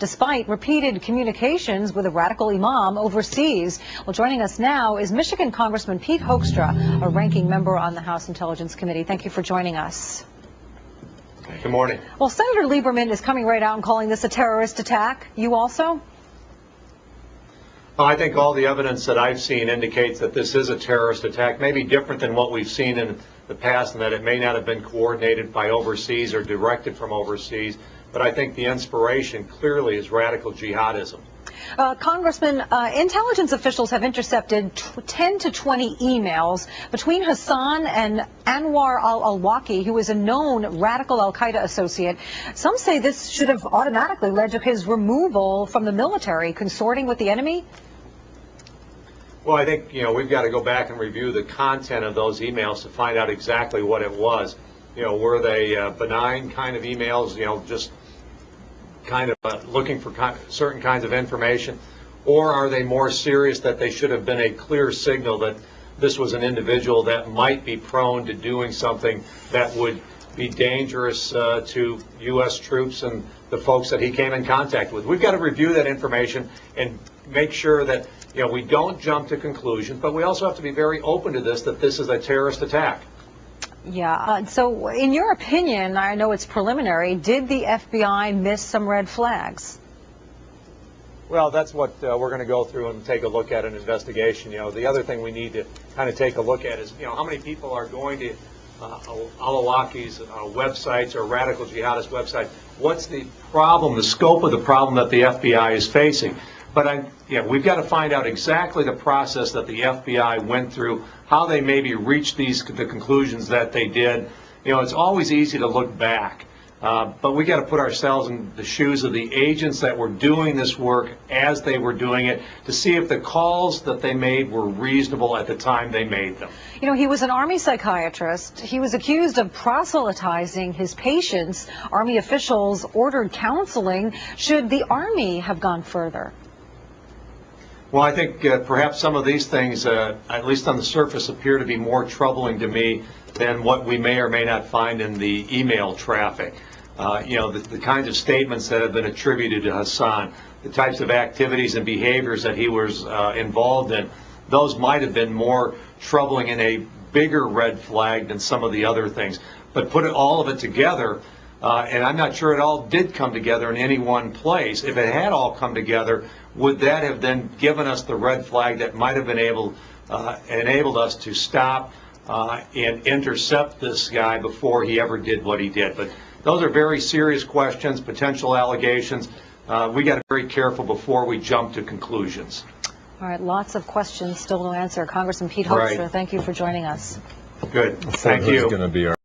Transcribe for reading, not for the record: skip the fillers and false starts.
despite repeated communications with a radical imam overseas. Well, joining us now is Michigan Congressman Pete Hoekstra, a ranking member on the House Intelligence Committee. Thank you for joining us. Good morning. Well, Senator Lieberman is coming right out and calling this a terrorist attack. You also? I think all the evidence that I've seen indicates that this is a terrorist attack, maybe different than what we've seen in the past, and that it may not have been coordinated by overseas or directed from overseas. But I think the inspiration clearly is radical jihadism. Congressman, intelligence officials have intercepted 10 to 20 emails between Hassan and Anwar al-Awlaki, who is a known radical al-Qaeda associate. Some say this should have automatically led to his removal from the military, consorting with the enemy. Well, I think, we've got to go back and review the content of those emails to find out exactly what it was. Were they benign kind of emails, just kind of looking for certain kinds of information, or are they more serious, that they should have been a clear signal that this was an individual that might be prone to doing something that would be dangerous to U.S. troops and the folks that he came in contact with? We've got to review that information and make sure that we don't jump to conclusions, but we also have to be very open to this, that this is a terrorist attack. Yeah. So in your opinion, I know it's preliminary, did the FBI miss some red flags? Well, that's what we're going to go through and take a look at an investigation. The other thing we need to kind of take a look at is, how many people are going to al-Awlaki's websites or radical jihadist websites. What's the problem, the scope of the problem that the FBI is facing? But we've got to find out exactly the process that the FBI went through, how they maybe reached the conclusions that they did. It's always easy to look back, but we got to put ourselves in the shoes of the agents that were doing this work as they were doing it, to see if the calls that they made were reasonable at the time they made them. He was an Army psychiatrist. He was accused of proselytizing his patients. Army officials ordered counseling. Should the Army have gone further? Well, I think perhaps some of these things, at least on the surface, appear to be more troubling to me than what we may or may not find in the email traffic. The kinds of statements that have been attributed to Hassan, the types of activities and behaviors that he was involved in, those might have been more troubling and a bigger red flag than some of the other things. But put all of it together, and I'm not sure it all did come together in any one place. If it had all come together, would that have then given us the red flag that might have been enabled us to stop and intercept this guy before he ever did what he did? But those are very serious questions, potential allegations. We got to be very careful before we jump to conclusions. All right, lots of questions still to answer. Congressman Pete Hoekstra, Right. thank you for joining us. Good. Thank you.